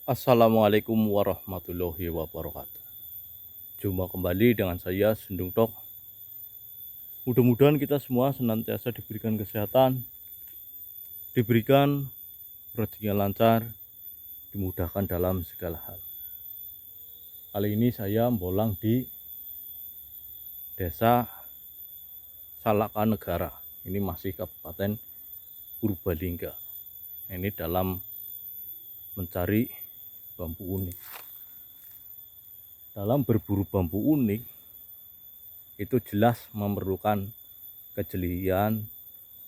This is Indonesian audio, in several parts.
Assalamualaikum warahmatullahi wabarakatuh. Jumpa kembali dengan saya Sendung Tok. Mudah-mudahan kita semua senantiasa diberikan kesehatan, diberikan rezeki yang lancar, dimudahkan dalam segala hal. Kali ini saya bolang di Desa Salakanegara. Ini masih Kabupaten Purbalingga. Ini dalam mencari bambu unik. Dalam berburu bambu unik itu jelas memerlukan kejelian,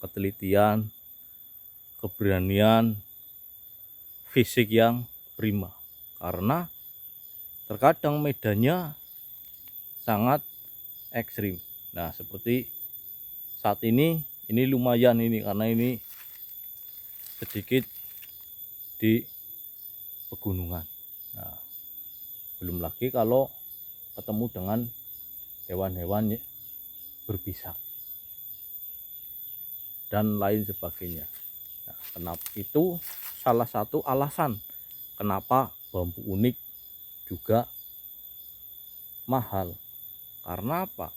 ketelitian, keberanian, fisik yang prima. Karena terkadang medannya sangat ekstrim. Nah, seperti saat ini lumayan ini karena ini sedikit di pegunungan. Nah, belum lagi kalau ketemu dengan hewan-hewan berbisa dan lain sebagainya. Nah, kenapa itu salah satu alasan kenapa bambu unik juga mahal. Karena apa?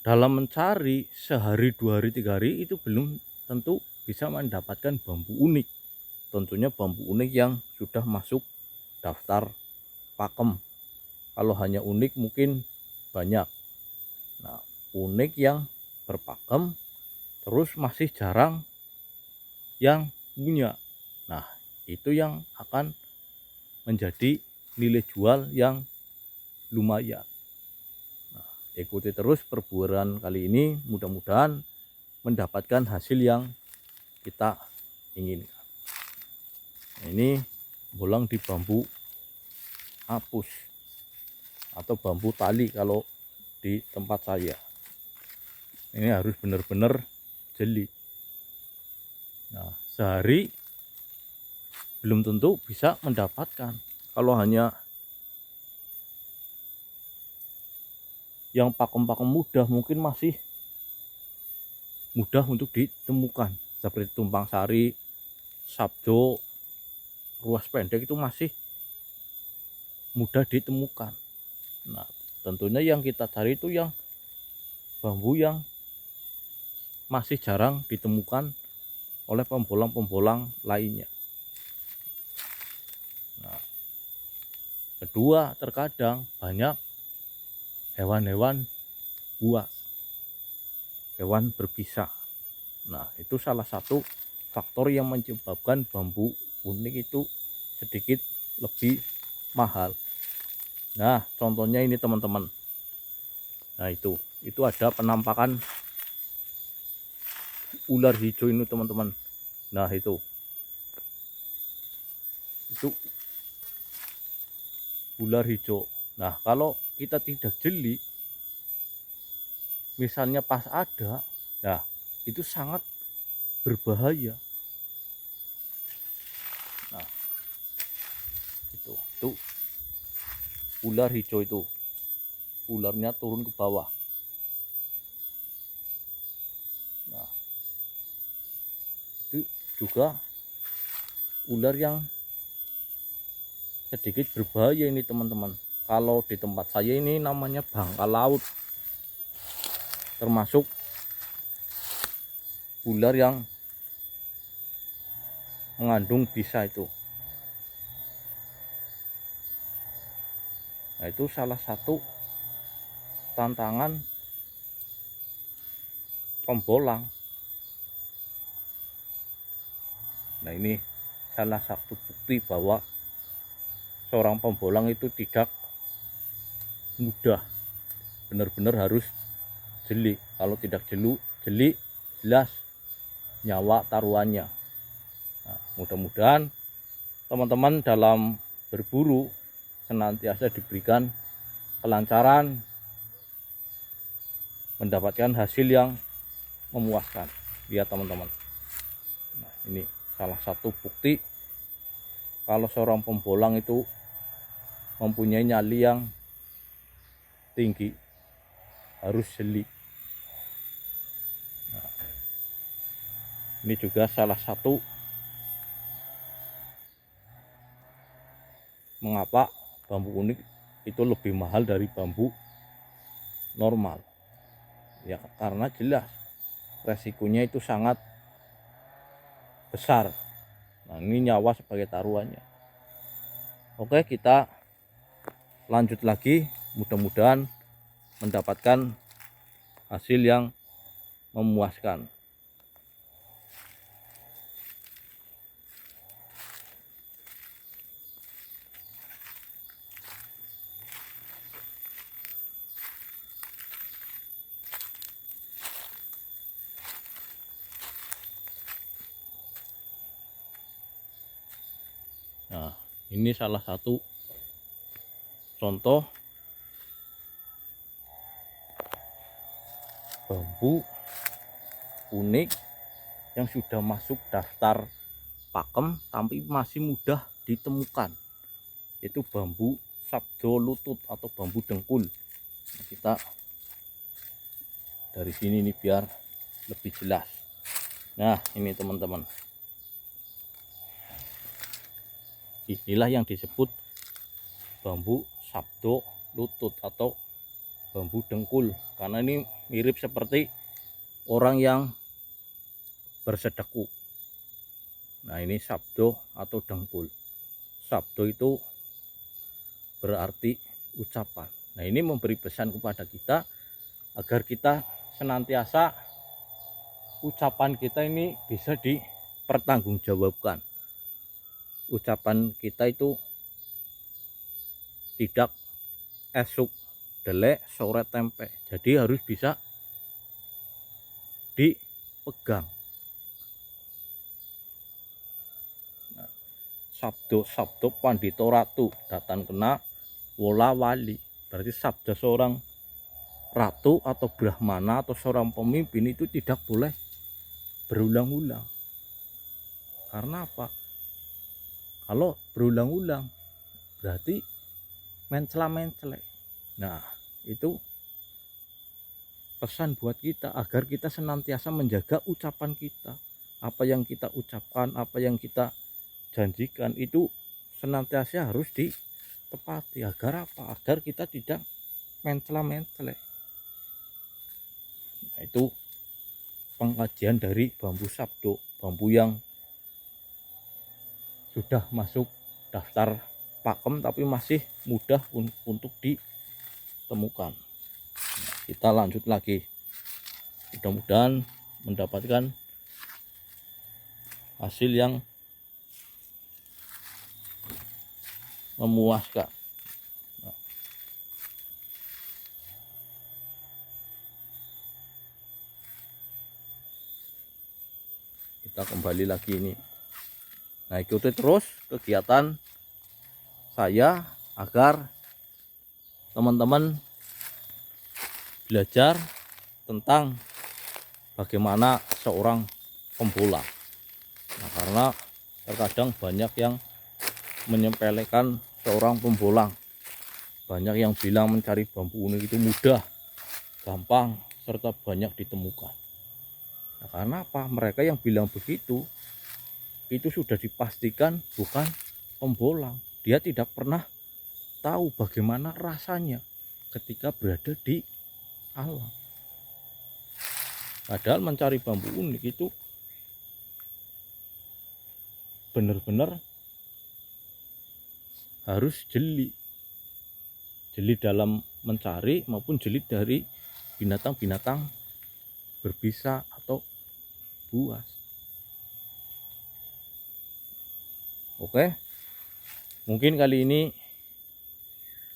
Dalam mencari sehari, 2 hari, 3 hari itu belum tentu bisa mendapatkan bambu unik. Tentunya bambu unik yang sudah masuk daftar pakem. Kalau hanya unik mungkin banyak. Nah, unik yang berpakem terus masih jarang yang punya. Nah, itu yang akan menjadi nilai jual yang lumayan. Nah, ikuti terus perburuan kali ini, mudah-mudahan mendapatkan hasil yang kita inginkan. Nah, ini bolang di bambu apus atau bambu tali kalau di tempat saya. Ini harus benar-benar jeli. Nah, sehari belum tentu bisa mendapatkan. Kalau hanya yang pakem-pakem mudah mungkin masih mudah untuk ditemukan. Seperti tumpang sari, sabdo, ruas pendek itu masih mudah ditemukan. Nah, tentunya yang kita cari itu yang bambu yang masih jarang ditemukan oleh pembolang-pembolang lainnya. Nah, kedua, terkadang banyak hewan-hewan buas, hewan berbisa. Nah, itu salah satu faktor yang menyebabkan bambu unik itu sedikit lebih mahal. Nah, contohnya ini teman-teman. Nah, itu ada penampakan ular hijau ini teman-teman. Nah, itu ular hijau. Nah, kalau kita tidak jeli, misalnya pas ada, nah itu sangat berbahaya. Nah, itu ular hijau itu, ularnya turun ke bawah. Nah, itu juga ular yang sedikit berbahaya ini teman-teman. Kalau di tempat saya ini namanya bangka laut, termasuk ular yang mengandung bisa itu. Nah, itu salah satu tantangan pembolang. Nah, ini salah satu bukti bahwa seorang pembolang itu tidak mudah, benar-benar harus jeli. Kalau tidak jeli jelas nyawa taruhannya. Nah, mudah-mudahan teman-teman dalam berburu senantiasa diberikan kelancaran, mendapatkan hasil yang memuaskan. Lihat teman-teman. Nah, ini salah satu bukti kalau seorang pembolang itu mempunyai nyali yang tinggi, harus jeli. Nah, ini juga salah satu mengapa bambu unik itu lebih mahal dari bambu normal. Ya karena jelas resikonya itu sangat besar. Nah, ini nyawa sebagai taruhannya. Oke, kita lanjut lagi, mudah-mudahan mendapatkan hasil yang memuaskan. Nah, ini salah satu contoh bambu unik yang sudah masuk daftar pakem tapi masih mudah ditemukan, yaitu bambu sabdo lutut atau bambu dengkul. Nah, kita dari sini nih biar lebih jelas. Nah, ini teman-teman, inilah yang disebut bambu sabdo lutut atau bambu dengkul, karena ini mirip seperti orang yang bersedekuk. Nah, ini sabdo atau dengkul. Sabdo itu berarti ucapan. Nah, ini memberi pesan kepada kita agar kita senantiasa ucapan kita ini bisa dipertanggungjawabkan. Ucapan kita itu tidak esuk delek sore tempe, jadi harus bisa dipegang. Nah, sabdo pandito ratu datan kena wola wali, berarti sabda seorang ratu atau brahmana atau seorang pemimpin itu tidak boleh berulang-ulang. Karena apa? Kalau berulang-ulang berarti mencela-mencele. Nah, itu pesan buat kita agar kita senantiasa menjaga ucapan kita. Apa yang kita ucapkan, apa yang kita janjikan itu senantiasa harus ditepati. Agar apa? Agar kita tidak mencela-mencele. Nah, itu pengkajian dari bambu sabdo, bambu yang sudah masuk daftar pakem tapi masih mudah untuk ditemukan. Nah, kita lanjut lagi, mudah-mudahan mendapatkan hasil yang memuaskan. Nah, kita kembali lagi ini. Nah, ikuti terus kegiatan saya agar teman-teman belajar tentang bagaimana seorang pembolang. Nah, karena terkadang banyak yang menyepelekan seorang pembolang. Banyak yang bilang mencari bambu unik itu mudah, gampang, serta banyak ditemukan. Nah, karena apa? Mereka yang bilang begitu itu sudah dipastikan bukan pembolang. Dia tidak pernah tahu bagaimana rasanya ketika berada di alam. Padahal mencari bambu unik itu benar-benar harus jeli dalam mencari maupun jeli dari binatang-binatang berbisa atau buas. Oke, mungkin kali ini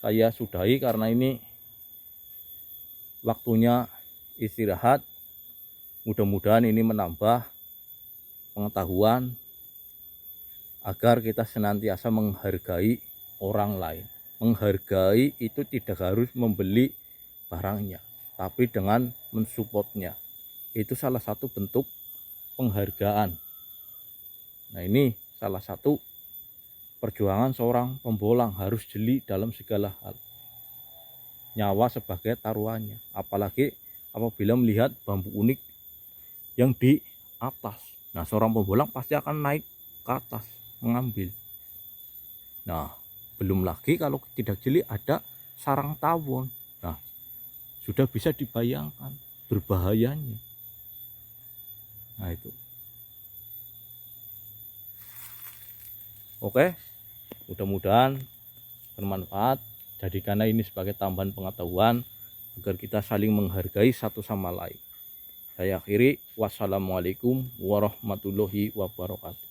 saya sudahi karena ini waktunya istirahat. Mudah-mudahan ini menambah pengetahuan agar kita senantiasa menghargai orang lain. Menghargai itu tidak harus membeli barangnya, tapi dengan mensupportnya. Itu salah satu bentuk penghargaan. Nah, ini salah satu perjuangan seorang pembolang, harus jeli dalam segala hal. Nyawa sebagai taruhannya, apalagi apabila melihat bambu unik yang di atas. Nah, seorang pembolang pasti akan naik ke atas mengambil. Nah, Belum lagi kalau tidak jeli ada sarang tawon. Nah, sudah bisa dibayangkan berbahayanya. Nah itu. Oke, mudah-mudahan bermanfaat. Jadikanlah ini sebagai tambahan pengetahuan agar kita saling menghargai satu sama lain. Saya akhiri, wassalamualaikum warahmatullahi wabarakatuh.